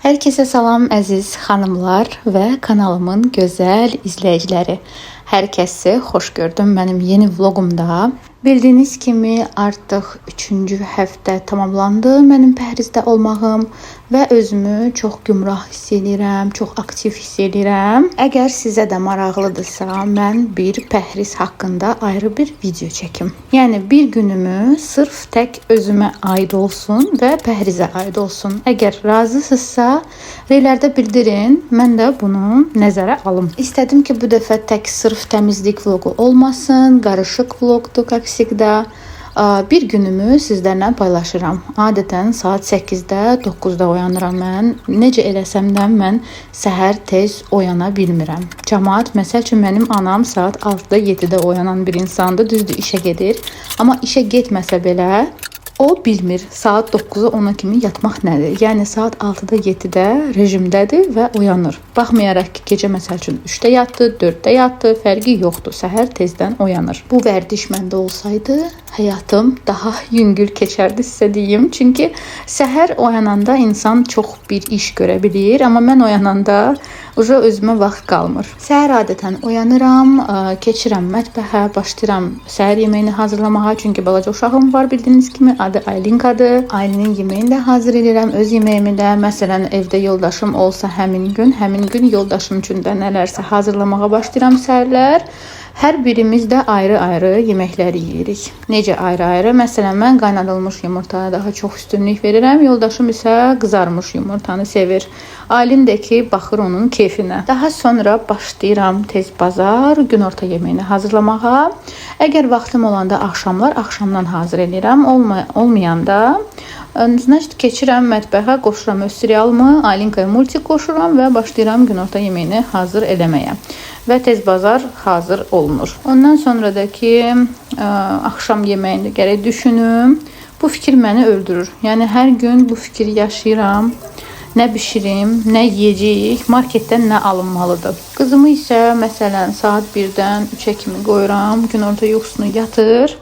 Herkese salam əziz xanımlar və kanalımın gözəl izləyiciləri. Hər kəsi xoş gördüm mənim yeni vloqumda. Bildiyiniz kimi artıq 3-cü həftə tamamlandı mənim pəhrizdə olmağım və özümü çox gümrah hiss edirəm, çox aktiv hiss edirəm. Əgər sizə də maraqlıdırsa, mən bir pəhriz haqqında ayrı bir video çəkim. Yəni bir günümü sırf tək özümə aid olsun və pəhrizə aid olsun. Əgər razısınızsa, reylərdə bildirin, mən də bunu nəzərə alım. İstədim ki, bu dəfə tək sırf təmizlik vlogu olmasın, qarışıq vloqdur, kaksikdə. Bir günümü sizlərlə paylaşıram. Adətən saat 8-də, 9-da oyanıram mən. Necə eləsəm də mən səhər tez oyana bilmirəm. Cəmaət, məsəl üçün mənim anam saat 6-da, 7-də oyanan bir insandır. Düzdür, işə gedir. Amma işə getməsə belə o bilmir saat 9-a 10-a kimi yatmaq nədir. Yəni saat 6-da 7-də rejimdədir və oyanır. Baxmayaraq ki, gecə məsəl üçün 3-də yatdı, 4-də yatdı, fərqi yoxdur. Səhər tezdən oyanır. Bu vərdiş məndə olsaydı, həyatım daha yüngül keçərdi sizə deyim. Çünki səhər oyananda insan çox bir iş görə bilir, amma mən oyananda özümə vaxt qalmır. Səhər adətən oyanıram, keçirəm mətbəxə, başlayıram səhər yeməyini hazırlamağa. Çünki balaca uşağım var bildiyiniz kimi, adı Aylinkadır. Aylinin yeməyini də hazır edirəm, öz yeməyimi də. Məsələn, evdə yoldaşım olsa həmin gün yoldaşım üçün də nələrsə hazırlamağa başlayıram səhərlər. Hər birimiz də ayrı-ayrı yeməkləri yeyirik. Necə ayrı-ayrı? Məsələn, mən qaynadılmış yumurtaya daha çox üstünlük verirəm. Yoldaşım isə qızarmış yumurtanı sevir. Aylin də ki, baxır onun keyfinə. Daha sonra başlayıram tez bazar günorta yeməyini hazırlamağa. Əgər vaxtım olanda axşamdan hazır edirəm. Olmayanda keçirəm mətbəxə, qoşuram öz serialımı, Aylinkaya multik qoşuram və başlayıram günorta yeməyini hazır eləməyə. Və tez bazar hazır olunur. Ondan sonra da ki, axşam yeməyini gərək düşünüm. Bu fikir məni öldürür. Yəni hər gün bu fikri yaşayıram. Nə bişirim, nə yeyəcəyik, marketdən nə alınmalıdır. Qızımı isə məsələn saat 1-dən 3-ə kimi qoyuram, günorta yuxusunu yatır.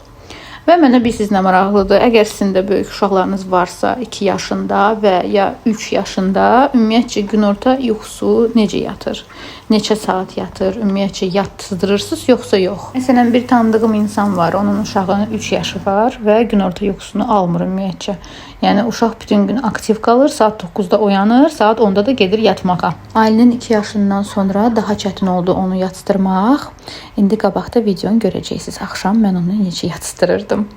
Və mənə bilirsiniz nə maraqlıdır. Əgər sizin də böyük uşaqlarınız varsa 2 yaşında və ya 3 yaşında, ümumiyyətcə günorta yuxusu necə yatır? Neçə saat yatır? Ümumiyyətcə yatdırırsınız yoxsa yox? Məsələn, bir tanıdığım insan var, onun uşağının 3 yaşı var və günorta yuxusunu almır ümumiyyətcə. Yəni uşaq bütün gün aktiv qalır, saat 9-da oyanır, saat 10-da da gedir yatmağa. Aylinin 2 yaşından sonra daha çətin oldu onu yatdırmaq. İndi qabaqda videonu görəcəksiniz. Axşam mən onu necə yatdırırdım.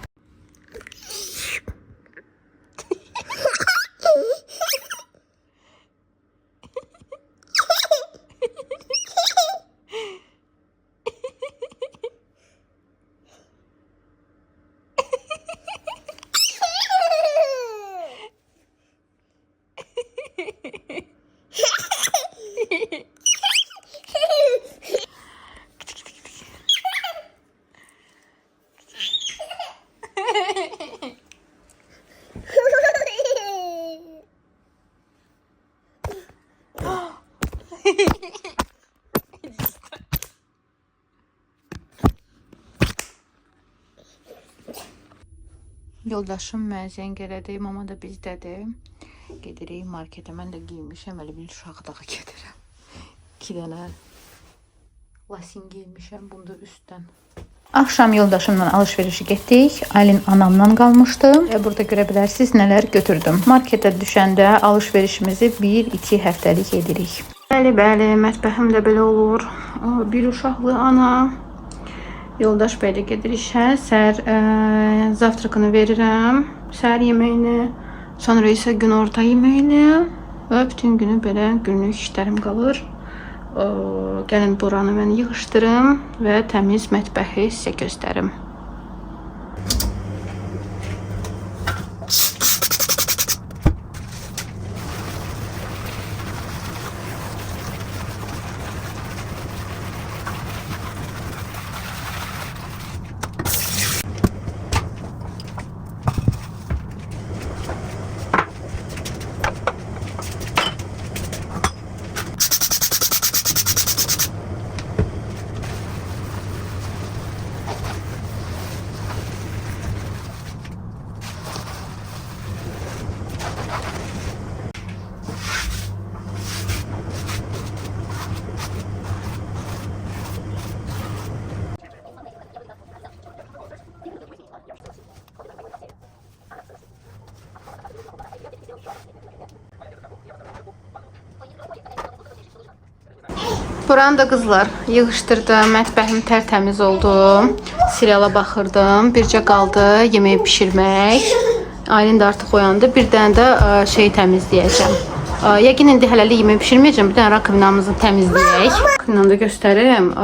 Yoldaşım mənə zəng elədi, mama da bizdədir. Gedirik marketə. Mən də giymişəm, elə bir uşaqlığa gedirəm. 2 dənə lasin giymişəm bunda üstdən. Axşam yoldaşımla alış-verişi getdik. Aylin anamdan qalmışdı. Burada görə bilərsiniz nələr götürdüm. Marketə düşəndə alış-verişimizi 1-2 həftəlik edirik. Bəli, mətbəxim də belə olur. Bir uşaqlı ana. Yoldaş belə gedir işə. Səhər zavtrakını verirəm. Səhər yeməyini. Sonra isə günorta yeməyini. Və bütün günü belə günlük işlərim qalır. Gəlin buranı mən yığışdırım və təmiz mətbəxi sizə göstərim. Buranı da qızlar yığışdırdım, mətbəxim tərtəmiz oldu. Seriala baxırdım, bircə qaldı yemək bişirmək. Aylin də artıq oyandı. Bir dənə də şey təmizləyəcəm. Yəqin indi hələlik yemək bişirməyəcəm. Bir dənə rakovinamızı təmizləyək. Rakovinanı da göstərim.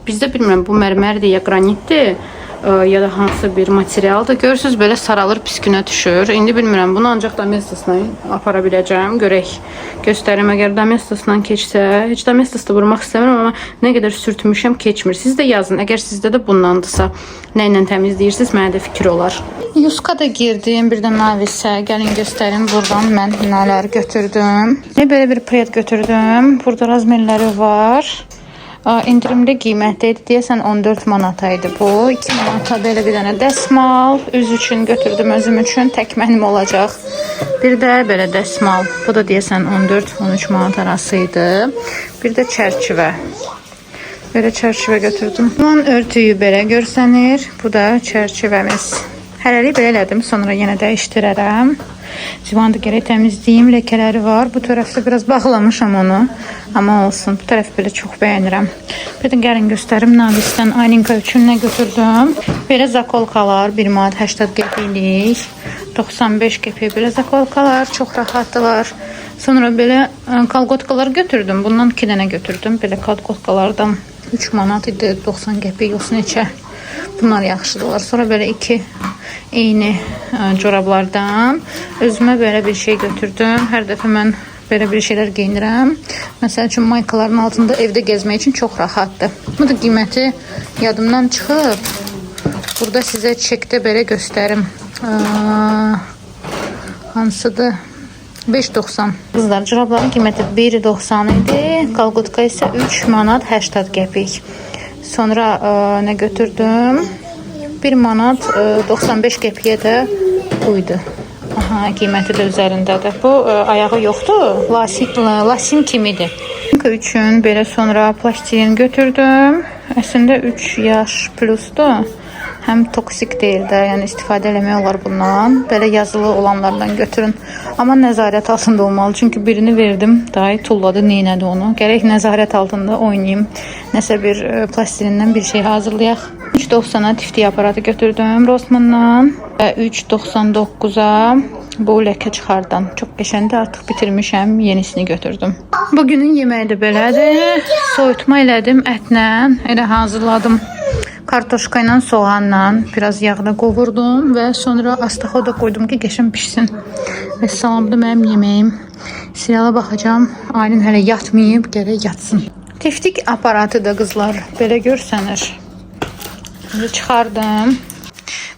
Bizdə bilmirəm bu mərmərdir ya qranitdir. Ya da hansı bir materialdır. Görürsünüz belə saralır, pis günə düşür. İndi bilmirəm, bunu ancaq domestosla apara biləcəm. Görək, göstərim. Əgər domestosla keçsə, heç domestosda vurmaq istəmirəm, amma nə qədər sürtmüşəm keçmir. Siz də yazın, əgər sizdə də bundandısa, nə ilə təmizləyirsiniz, mənə də fikir olar. Yuska da girdim, bir də navisə. Gəlin göstərim, buradan mən nələr götürdüm. Belə bir pred götürdüm. Burada razmerləri var. İndirimdə qiymətdəydi. Deyəsən 14 manataydı bu. 2 manata belə bir dənə dəsmal. Üz üçün götürdüm, özüm üçün. Tək mənim olacaq. Bir də belə dəsmal. Bu da deyəsən 14-13 manat arası idi. Bir də çərçivə. Belə çərçivə götürdüm. Bunun örtüyü belə görsənir. Bu da çərçivəmiz. Hələlik belə elədim. Sonra yenə dəyişdirərəm. Zivanı da gərək təmizləyim. Ləkələri var. Bu tərəfdə biraz bağlamışam onu. Amma olsun. Bu tərəf belə çox bəyənirəm. Bir də gəlin göstərim. Navisdən Aylinka üçün nə götürdüm. Belə zakolkalar. 1 manat 80 qəpiklik. 95 qəpik belə zakolkalar. Çox rahatdılar. Sonra belə kalgotkalar götürdüm. Bundan 2 dənə götürdüm. Belə kalgotkalardan 3 manat idi. 90 qəpik yoxsa neçə. Bunlar yaxşıdırlar. Sonra belə 2 eyni corablardan özümə belə bir şey götürdüm. Hər dəfə mən belə bir şeylər geyinirəm. Məsəl üçün maykaların altında evdə gezmək üçün çox rahatdır. Bu da qiyməti yadımdan çıxıb. Burada sizə çekdə belə göstərim. Hansıdır? 5.90. Qızlar, corabların qiyməti 1.90 idi. Kalgotka isə 3 manat 80 qəpik. Sonra nə götürdüm? 1 manat 95 qəpiyə də buydu. Aha, qiyməti də üzərindədir. Bu ayağı yoxdur. Lasin kimidir. Üçün belə sonra plastilin götürdüm. Əslində 3 yaş plusdur. Həm toksik deyil də, yəni istifadə eləmək olar bundan. Belə yazılı olanlardan götürün. Amma nəzarət altında olmalı. Çünki birini verdim, dayı tulladı, neynədi onu. Gərək nəzarət altında oynayayım. Nəsə bir plastilindən bir şey hazırlayaq. 3.90-a tiftik aparatı götürdüm Rossmanndan. Və 3.99-a bu ləkə çıxardan. Çox qəşəngdir, artıq bitirmişəm, yenisini götürdüm. Bugünün yeməyi də belədir. Soyutma elədim ətlə, elə hazırladım. Kartoşka ilə, soğanla biraz yağda qovurdum və sonra astaxoda qoydum ki, qəşəng pişsin. Və salamdır mənim yeməyim. Seriala baxacağam. Aylin hələ yatmayıb, gərək yatsın. Tiftik aparatı da qızlar belə görsənir. Çıxardım.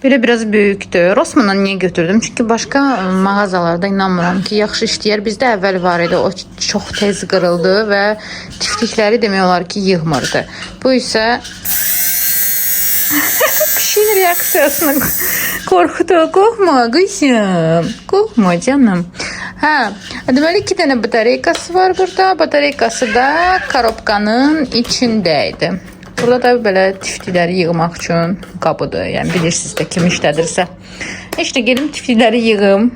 Belə biraz böyükdür. Rossmanndan niyə götürdüm? Çünki başqa mağazalarda inanmıram ki, yaxşı işləyər. Bizdə əvvəl var idi, o çox tez qırıldı və tiftikləri demək olar ki, yığmırdı. Bu isə pişin reaksiyasını qorxudu. Qorxma qızım. Qorxma canım. Hə, deməli 2 dənə batareykası var burada. Batareykası da korobkanın içində idi. Burada da belə tiftikləri yığmaq üçün qabıdır. Yəni bilirsiniz də kim işlədirsə. İşte gedim tiftikləri yığım.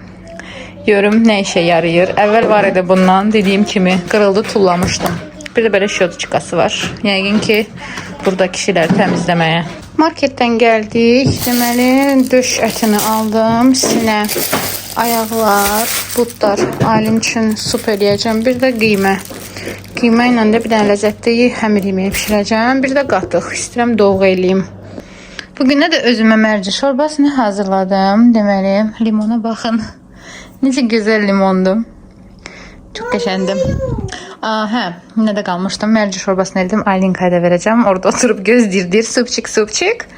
Görüm nə işə yarayır. Əvvəl var idi bundan, dediyim kimi qırıldı, tullamışdım. Bir də belə şotoçkası var. Yəqin ki, burada kişilər təmizləməyə. Marketdən gəldik. Deməli, döş ətini aldım. Sinə, ayaqlar, butlar Aylin üçün sup eləyəcəm. Bir də qiymə. Qiymə ilə də bir dənə ləzzətli həmir yeməyi pişirəcəm. Bir də qatıq. İstəyirəm doğru eləyim. Bugün də özümə mərci şorbasını hazırladım. Deməli, limona baxın. Necə gözəl limondur. Çox qəşəndim. Hə, nə də qalmışdım. Mərci şorbasını elədim. Aylinkaya da verəcəm. Orada oturub gözləyir. Supçik.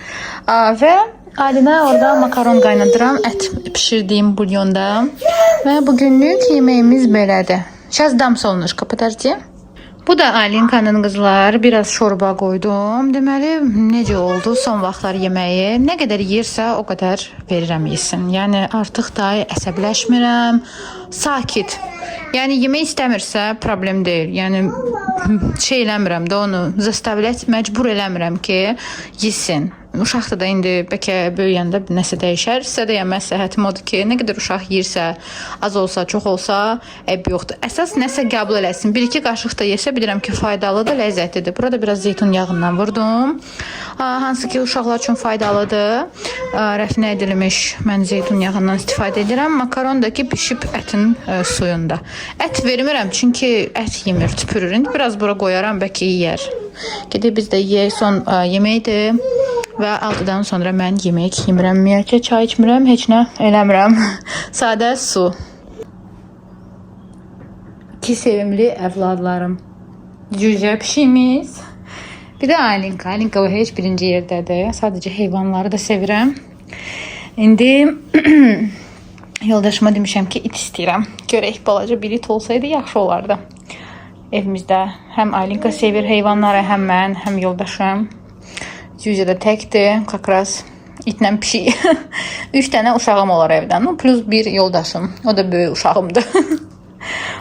Və Aylinə orada makaron qaynadıram. Ət pişirdiyim bulyonda. Və bugünlük yeməyimiz belədir. Сейчас dam solunuşka, подожди. Bu da Aylinkanın qızlar. Biraz şorba qoydum. Deməli, necə oldu son vaxtlar yeməyi? Nə qədər yeyirsə, o qədər verirəm yesin. Yəni, artıq da əsəbləşmirəm. Sakit. Yəni, yemək istəmirsə, problem deyil. Yəni, şey eləmirəm də onu, zastavlət, məcbur eləmirəm ki, yesin. uşaqda da indi bəlkə böyüyəndə nəsə dəyişər. Sizə də məsləhətim odur ki, nə qədər uşaq yeyirsə, az olsa, çox olsa, əyb yoxdur. Əsas nəsə qəbul eləsin. 1-2 qaşıq da yesə bilirəm ki, faydalıdır, ləzzətlidir. Burada biraz zeytun yağından vurdum. Hansı ki, uşaqlar üçün faydalıdır. Rəfinə edilmiş mən zeytun yağından istifadə edirəm. Makaron da ki, bişib ətin suyunda. Ət vermirəm, çünki ət yemir, tüpürür. İndi biraz bura qoyaram, bəlkə yeyər. Gedib biz də yeyək, son yeməkdir və 6-dan sonra mən yemək yemirəm. Ümumiyyətlə çay içmirəm, heç nə eləmirəm. Sadə su. 2 sevimli evladlarım. Cücə pişiyimiz. Bir də Aylinka. Aylinka o heç birinci yerdədir. Sadəcə heyvanları da sevirəm. İndi yoldaşıma demişəm ki, it istəyirəm. Görək, balaca bir it olsaydı yaxşı olardı. Evimizdə həm Aylinka sevir heyvanları, həm mən, həm yoldaşım. Cücə də təkdir, kakras itlə pişik. 3 dənə uşağım olar evdən, plus bir yoldaşım. O da böyük uşağımdır.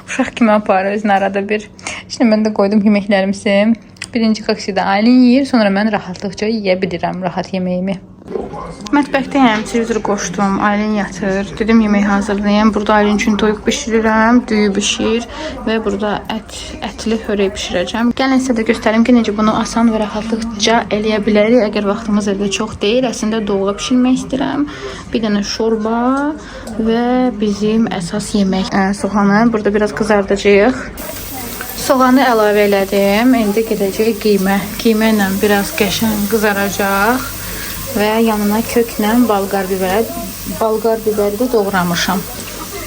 Uşaq kimi aparır özünə arada bir. Şimdi mən də qoydum yeməklərimizi. Birinci kaksida Aylin yeyir, sonra mən rahatlıqca yeyə bilirəm rahat yeməyimi. Mətbəxdəyəm, televizor qoşdum, Aylin yatır. Dedim yemək hazırlayayım. Burada Aylin üçün toyuq bişirirəm, düyü bişir və burada ətli hörək bişirəcəm. Gəlin sizə də göstərim ki, necə bunu asan və rahatlıqca eləyə bilərik. Əgər vaxtımız evdə çox deyil, əslində doğğa bişirmək istəyirəm. Bir dənə şorba və bizim əsas yemək soğanı. Burada biraz qızardacağıq. Soğanı əlavə elədim. İndi gedəcək qiymə. Qiymə ilə biraz qəşəng qızaracaq və yanına köklə balqar biberi də doğramışam.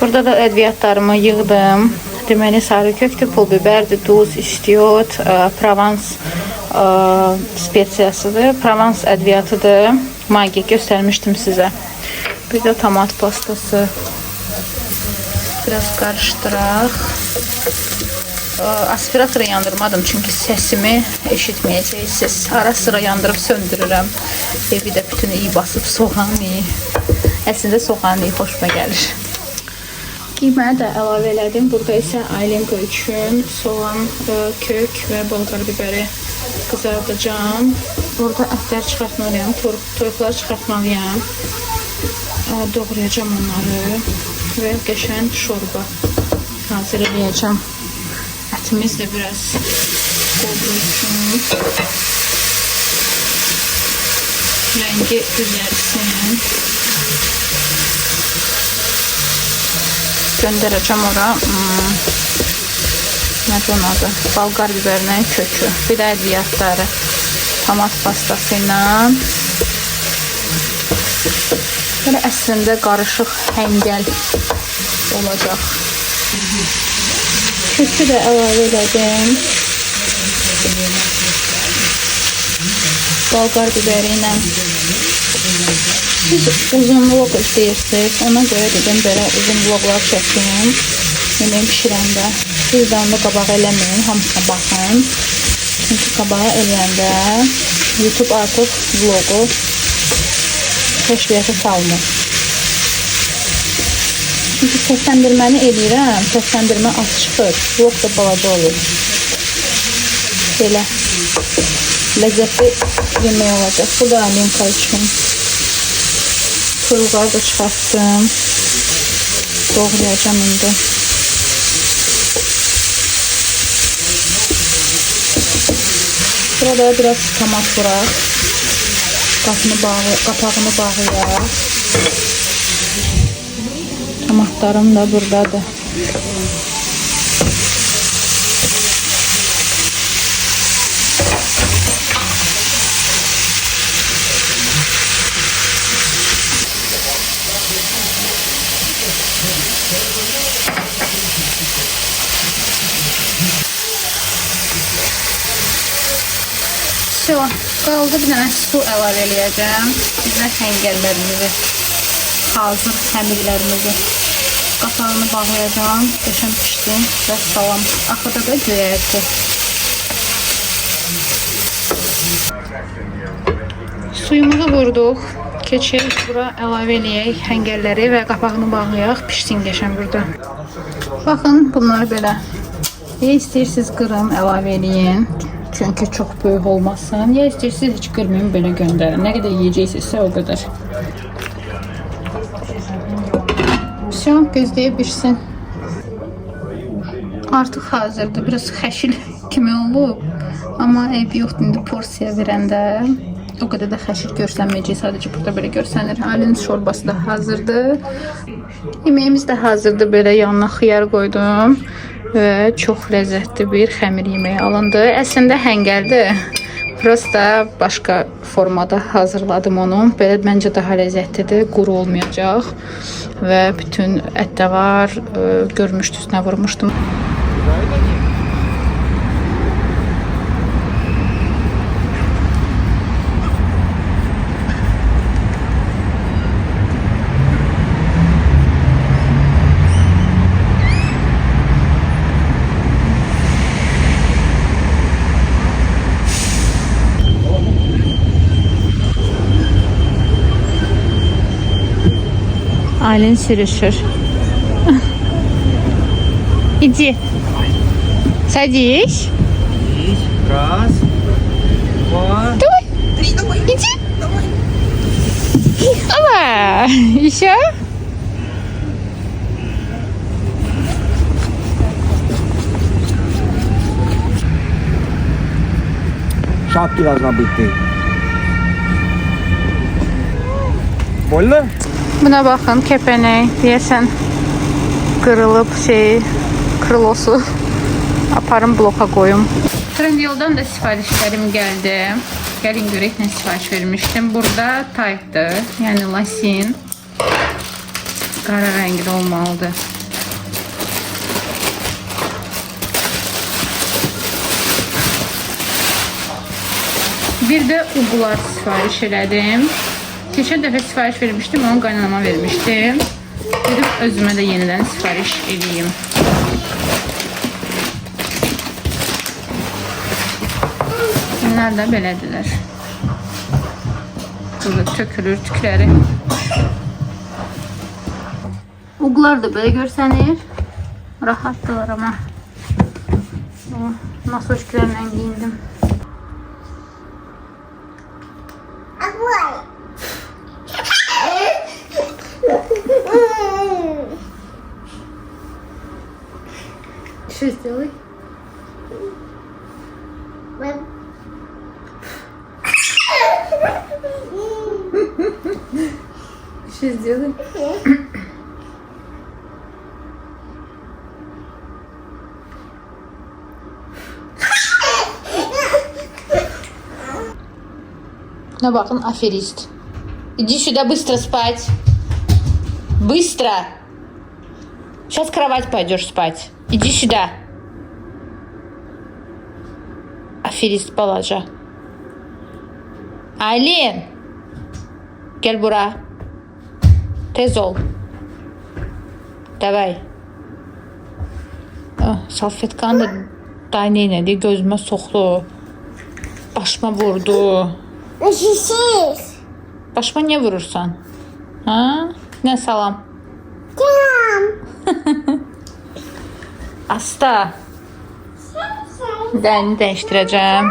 Burada da ədviyyatlarımı yığdım. Deməli, sarı kökdür, pul biberdir, duz, istiot, Provans spesiyasıdır, Provans ədviyyatıdır. Magi göstərmişdim sizə. Bir də tomat pastası. Biraz qarışdıraq. Aspiratoru yandırmadım, çünki səsimi eşitməyəcəksiniz. Ara sıra yandırıb söndürürəm. Evi də bütün iyi basıb soğan iyi. Əslində soğan iyi, xoşuma gəlir. Qiyməyi də əlavə elədim. Burada isə Aylinka üçün soğan, kök və balqar biberi qızardacağım. Burada ətlər çıxartmalıyam, toyuqlar çıxartmalıyam. Doğrayacağım onları və qəşəng şorba hazır edəcəm. Ətimiz də biraz qovrulsun. Rəngi düzəlsin. Göndərəcəm ora. Nədir onun adı? Balqar biberinin kökü. Bir də ədviyyatları. Tomat pastası ilə. Belə əslində qarışıq həngəl olacaq. Kökü də əlavə elədim. Balqar biberi ilə. Siz uzun vlog istəyirsiniz. Ona görə dedim, belə uzun vloglar çəkim. Yemək pişirəndə. Siz də onda qabağa eləməyin, hamısına baxın. Çünki qabağa eləyəndə YouTube artıq vlogu kəşfiyyata salmır. Çünki səsləndirməni eləyirəm, səsləndirmə az çıxır, vlog da balaca olur. Belə ləzzətli yemək olacaq. Bu da Aylinka üçün. Toyuqları da çıxartdım. Doğrayacağım indi. Burada biraz tomat vuraq. Qapağını bağlayaq. Tomatlarım da buradadır. Qaldı bir dənə su əlavə eləyəcəm. Bizə həngəllərimizi, hazır həmirlərimizi. Qapağını bağlayacağım. Qəşəng pişdi və salam. Axırda da göyərti. Suyumuzu vurduq. Keçək bura əlavə eləyək həngəlləri və qapağını bağlayaq. Pişsin qəşəng burada. Baxın, bunları belə. İstəyirsiniz qırım əlavə eləyin. Çünki çox böyük olmasın. Ya istəyirsiniz heç qırmayın, belə göndərin. Nə qədər yeyəcəksinizsə o qədər. Все, gözləyə bilsin. Artıq hazırdır. Biraz xəşil kimi olub. Amma eybi yoxdur. İndi porsiya verəndə o qədər də xəşil görsənməyəcək. Sadəcə burada belə görsənir. Ailənin şorbası da hazırdır. Yeməyimiz də hazırdır. Belə yanına xiyar qoydum. Və çox ləzzətli bir xəmir yeməyi alındı. Əslində həngərdir. Prosta başqa formada hazırladım onu. Belə məncə daha ləzzətlidir. Quru olmayacaq. Və bütün ət də var. Görmüşdünüz, nə vurmuşdum. Aylin sürüşür. Иди. Садись. Раз, два, Давай. три. Давай. Иди. Давай. Опа. Еще. Шапки должна быть ты. Больно? Buna baxın, kəpənək. Deyəsən qırılıb krilosu. Aparım bloka qoyum. Trendyoldan da sifarişlərim gəldi. Gəlin görək nə sifariş vermişdim. Burada taytdır, yəni lasin. Qara rəngli olmalıdır. Bir də uğular sifariş elədim. Keçən dəfə sifariş vermişdim, onu qaynanama vermişdim. Dedim, özümə də yenidən sifariş edeyim. Bunlar da belədirlər. Burada tökülür tükləri. Uğular da belə görsənir. Rahatdılar amma. Nasoşkilərlə giyindim. Что сделай? Что сделай? На bakın, аферист. Иди сюда быстро спать. Быстро. Сейчас в кровать пойдешь спать. Иди сюда. Аферист balaca. Aylin. Gel bura. Tez ol. Davay. Salfetkanı da dayı neynədi? Gözümə soxdu. Başıma vurdu. Başıma niye vurursan? Ha? Ne salam? Asta. Ben değiştireceğim.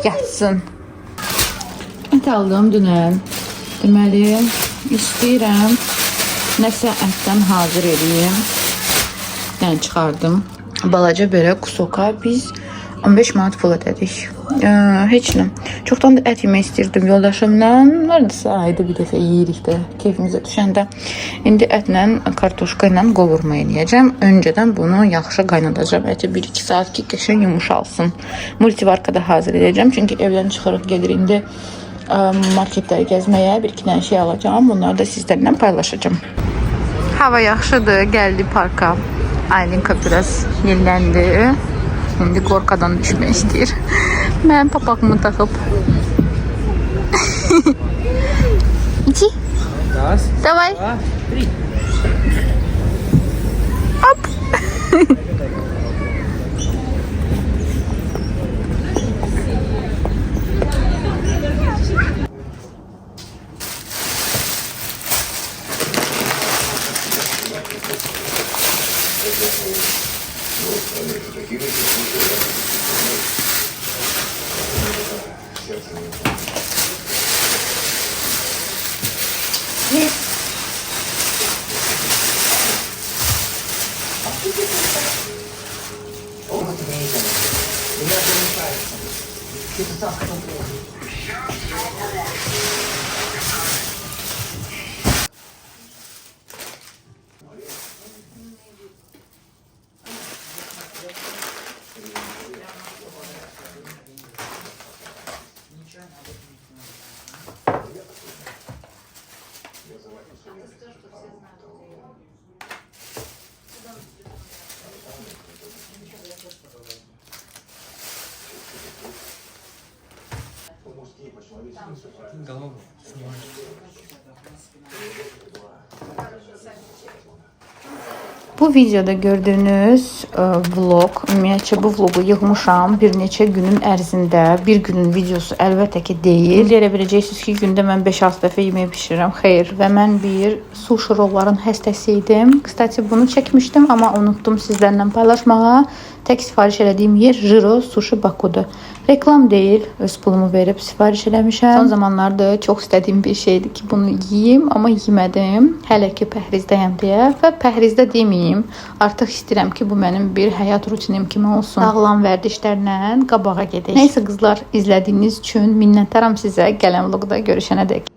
Yatsın. Et aldım dünən. Deməli, istəyirəm nəsə ətdən hazır edeyim. Yəni çıxardım. Balaca belə kusoka biz 15 manat pul ödədik. Heç nə. Çoxdan da ət yemək istirdim yoldaşımla. Neredəsə ayda bir dəfə yeyirik də keyfimizə düşəndə. İndi ətlə, kartoşka ilə qovurma eləyəcəm. Öncədən bunu yaxşı qaynadacağım. Əti 1-2 saat ki, qəşəng yumuşalsın. Multivarkada hazır edəcəm. Çünki evdən çıxırıq, gedir indi marketləri gəzməyə. Bir-iki dənə şey alacağım. Bunları da sizlərlə paylaşacağım. Hava yaxşıdır. Gəldi parka. Aylinka biraz yelləndi. Şimdi korkadan düşmək istəyir. Mən papaqımı taxıb. İki. Davay. Hop. Голову снимаешь. Bu videoda gördüyünüz vlog, ümumiyyətcə bu vlogu yığmışam bir neçə günün ərzində. Bir günün videosu əlbəttə ki deyil. Deyə biləcəksiniz ki, gündə mən 5-6 dəfə yemək bişirirəm. Xeyr, və mən bir sushi rolların həstəsiydim. Kstati bunu çəkmişdim, amma unutdum sizlərlə paylaşmağa. Tək sifariş elədiyim yer Jiro Sushi Baku'dur. Reklam deyil, öz pulumu verib sifariş eləmişəm. Son zamanlarda çox istədiyim bir şeydir ki, bunu yeyim, amma yemədim. Hələ ki pəhrizdəyəm deyə və pəhrizdə deməyim. Artıq istəyirəm ki, bu mənim bir həyat rutinim kimi olsun. Sağlam vərdişlərlə qabağa gedək. Nəysə qızlar, izlədiyiniz üçün minnətdaram sizə. Gələn vloqda görüşənədək.